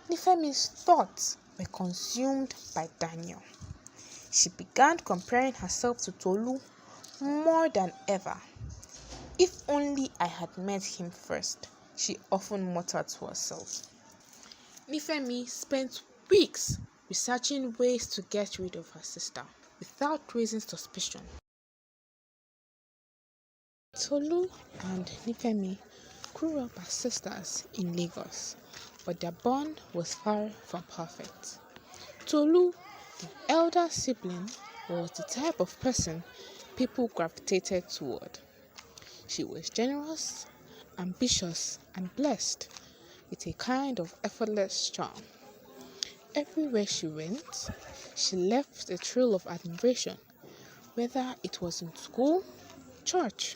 Nifemi's thoughts were consumed by Daniel. She began comparing herself to Tolu more than ever. If only I had met him first, she often muttered to herself. Nifemi spent weeks researching ways to get rid of her sister without raising suspicion. Tolu and Nifemi grew up as sisters in Lagos, but their bond was far from perfect. Tolu, the elder sibling, was the type of person people gravitated toward. She was generous, ambitious, and blessed with a kind of effortless charm. Everywhere she went, she left a trail of admiration, whether it was in school, church,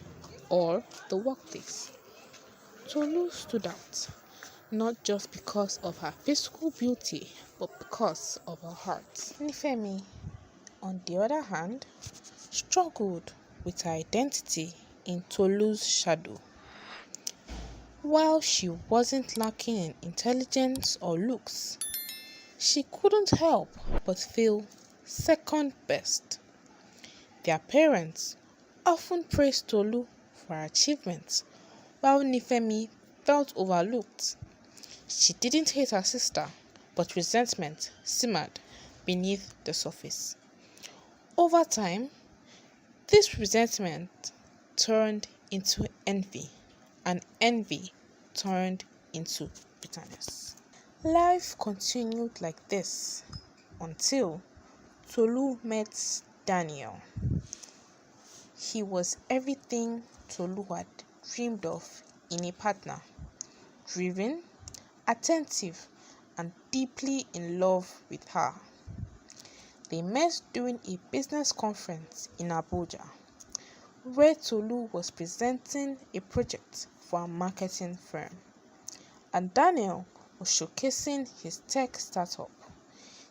or the workplace. Tolu stood out, not just because of her physical beauty, but because of her heart. Nifemi, on the other hand, struggled with her identity in Tolu's shadow. While she wasn't lacking in intelligence or looks, she couldn't help but feel second best. Their parents often praised Tolu for her achievements, while Nifemi felt overlooked. She didn't hate her sister, but resentment simmered beneath the surface. Over time, this resentment turned into envy, and envy turned into bitterness. Life continued like this until Tolu met Daniel. He was everything Tolu had dreamed of in a partner: driven, attentive, and deeply in love with her. They met during a business conference in Abuja, where Tolu was presenting a project for a marketing firm, and Daniel was showcasing his tech startup.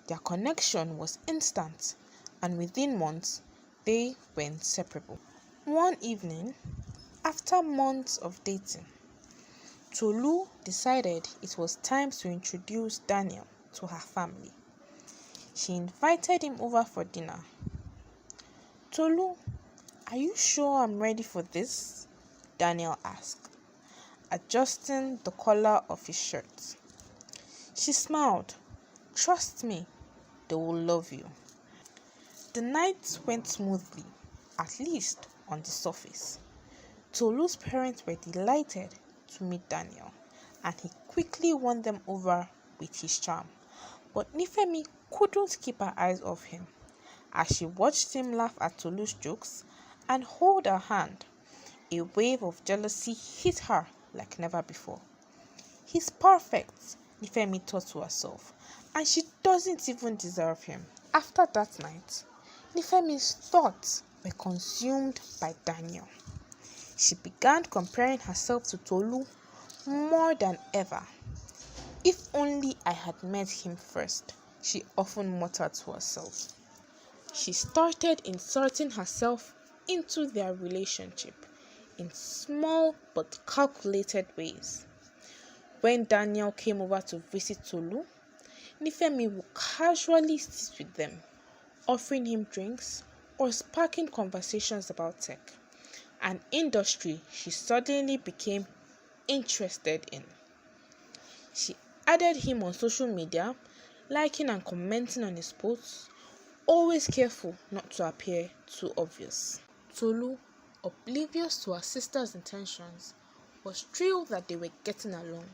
Their connection was instant, and within months, they were inseparable. One evening, after months of dating, Tolu decided it was time to introduce Daniel to her family. She invited him over for dinner. "Tolu, are you sure I'm ready for this?" Daniel asked, adjusting the collar of his shirt. She smiled. "Trust me, they will love you." The night went smoothly, at least on the surface. Tolu's parents were delighted to meet Daniel, and he quickly won them over with his charm. But Nifemi couldn't keep her eyes off him. As she watched him laugh at Tolu's jokes and hold her hand, a wave of jealousy hit her like never before. "He's perfect," Nifemi thought to herself, "and she doesn't even deserve him." After that night, Nifemi's thoughts were consumed by Daniel. She began comparing herself to Tolu more than ever. "If only I had met him first," she often muttered to herself. She started inserting herself into their relationship in small but calculated ways. When Daniel came over to visit Tolu, Nifemi would casually sit with them, offering him drinks or sparking conversations about tech, an industry she suddenly became interested in. She added him on social media, liking and commenting on his posts, always careful not to appear too obvious. Tolu, oblivious to her sister's intentions, was thrilled that they were getting along.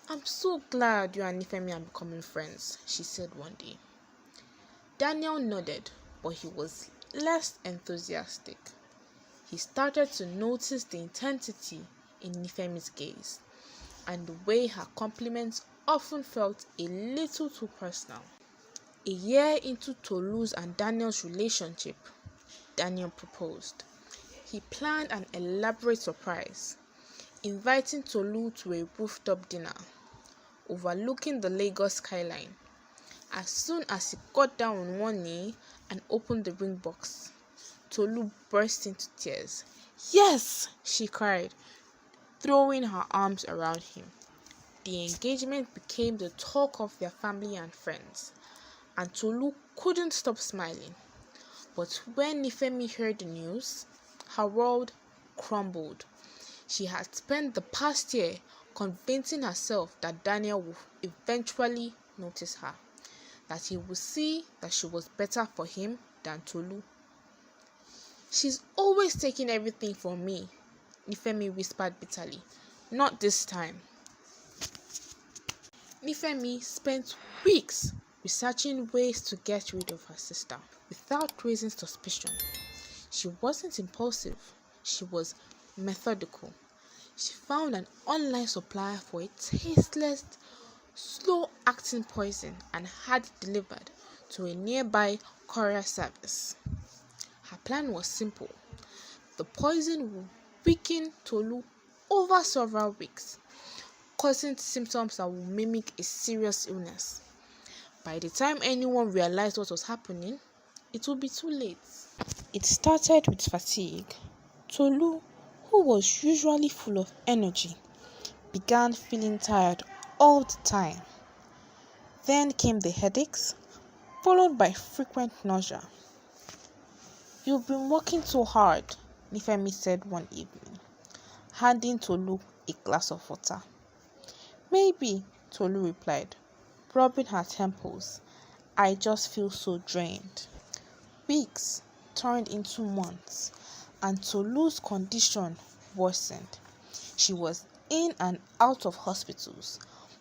"I'm so glad you and Nifemi are becoming friends," she said one day. Daniel nodded, but he was less enthusiastic. He started to notice the intensity in Nifemi's gaze, and the way her compliments often felt a little too personal. A year into Tolu's and Daniel's relationship, Daniel proposed. He planned an elaborate surprise, inviting Tolu to a rooftop dinner overlooking the Lagos skyline. As soon as he got down on one knee and opened the ring box, Tolu burst into tears. "Yes!" she cried, throwing her arms around him. The engagement became the talk of their family and friends, and Tolu couldn't stop smiling. But when Nifemi heard the news, her world crumbled. She had spent the past year convincing herself that Daniel would eventually notice her, that he would see that she was better for him than Tolu. "She's always taking everything from me," Nifemi whispered bitterly. "Not this time." Nifemi spent weeks researching ways to get rid of her sister without raising suspicion. She wasn't impulsive, she was methodical. She found an online supplier for a tasteless, slow-acting poison and had it delivered to a nearby courier service. Her plan was simple. The poison would weaken Tolu over several weeks, causing symptoms that would mimic a serious illness. By the time anyone realized what was happening, it would be too late. It started with fatigue. Tolu, who was usually full of energy, began feeling tired all the time. Then came the headaches, followed by frequent nausea. "You've been working too hard," Nifemi said one evening, handing Tolu a glass of water. "Maybe," Tolu replied, rubbing her temples. "I just feel so drained." Weeks turned into months, and Tolu's condition worsened. She was in and out of hospitals,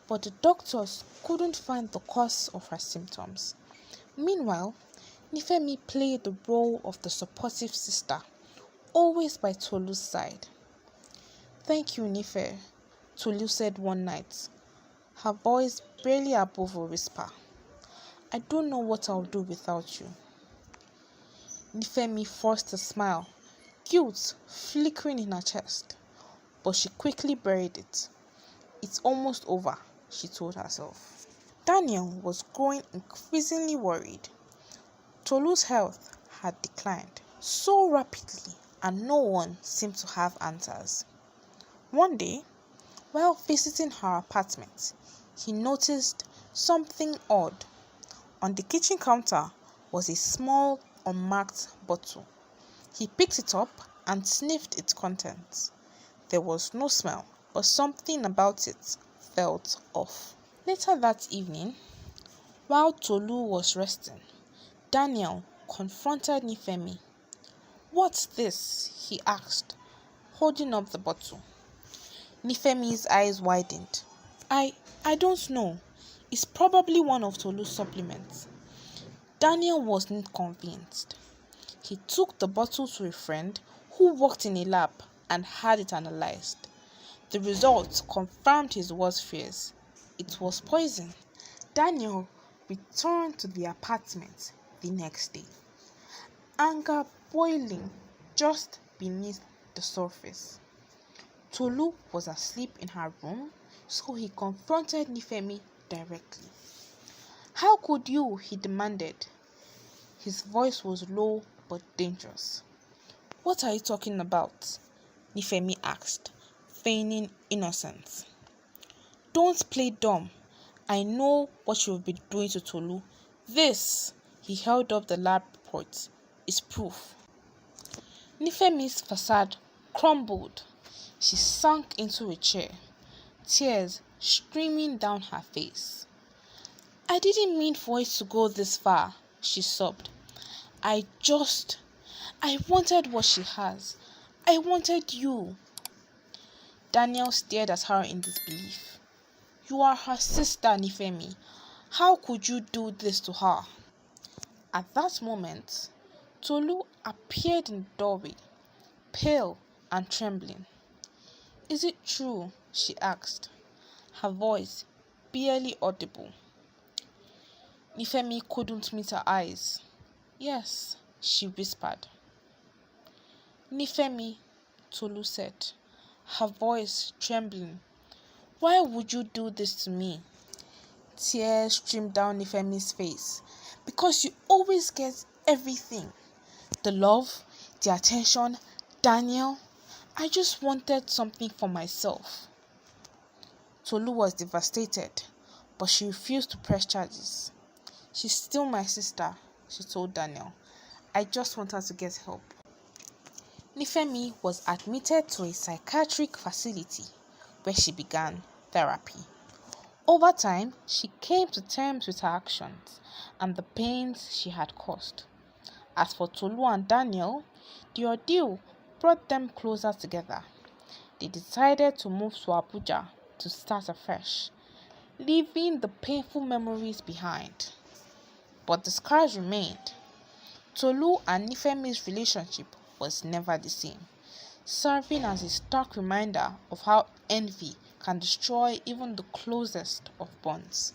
but the doctors couldn't find the cause of her symptoms. Meanwhile, Nifemi played the role of the supportive sister, always by Tolu's side. "Thank you, Nife," Tolu said one night, her voice barely above a whisper. "I don't know what I'll do without you." Nifemi forced a smile, guilt flickering in her chest, but she quickly buried it. "It's almost over," she told herself. Daniel was growing increasingly worried. Tolu's health had declined so rapidly, and no one seemed to have answers. One day, while visiting her apartment, he noticed something odd. On the kitchen counter was a small, unmarked bottle. He picked it up and sniffed its contents. There was no smell, but something about it felt off. Later that evening, while Tolu was resting, Daniel confronted Nifemi. "What's this?" he asked, holding up the bottle. Nifemi's eyes widened. I don't know. It's probably one of Tolu's supplements." Daniel wasn't convinced. He took the bottle to a friend who worked in a lab and had it analyzed. The results confirmed his worst fears. It was poison. Daniel returned to the apartment the next day, anger boiling just beneath the surface. Tolu was asleep in her room, so he confronted Nifemi directly. "How could you?" he demanded. His voice was low but dangerous. "What are you talking about?" Nifemi asked, feigning innocence. "Don't play dumb. I know what you've been doing to Tolu. This," he held up the lab report, "is proof." Nifemi's facade crumbled. She sank into a chair, tears streaming down her face. "I didn't mean for it to go this far," she sobbed. I wanted what she has. I wanted you." Daniel stared at her in disbelief. "You are her sister, Nifemi. How could you do this to her?" At that moment, Tolu appeared in the doorway, pale and trembling. "Is it true?" she asked, her voice barely audible. Nifemi couldn't meet her eyes. "Yes," she whispered. "Nifemi," Tolu said, her voice trembling, "why would you do this to me?" Tears streamed down Nifemi's face. "Because you always get everything. The love, the attention, Daniel. I just wanted something for myself." Tolu was devastated, but she refused to press charges. "She's still my sister," she told Daniel. "I just want her to get help." Nifemi was admitted to a psychiatric facility where she began therapy. Over time, she came to terms with her actions and the pains she had caused. As for Tolu and Daniel, the ordeal brought them closer together. They decided to move to Abuja to start afresh, leaving the painful memories behind. But the scars remained. Tolu and Nifemi's relationship was never the same, serving as a stark reminder of how envy can destroy even the closest of bonds.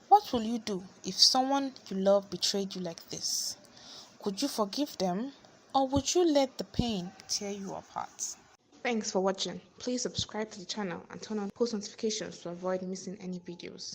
What will you do if someone you love betrayed you like this? Could you forgive them, or would you let the pain tear you apart? Thanks for watching. Please subscribe to the channel and turn on post notifications to avoid missing any videos.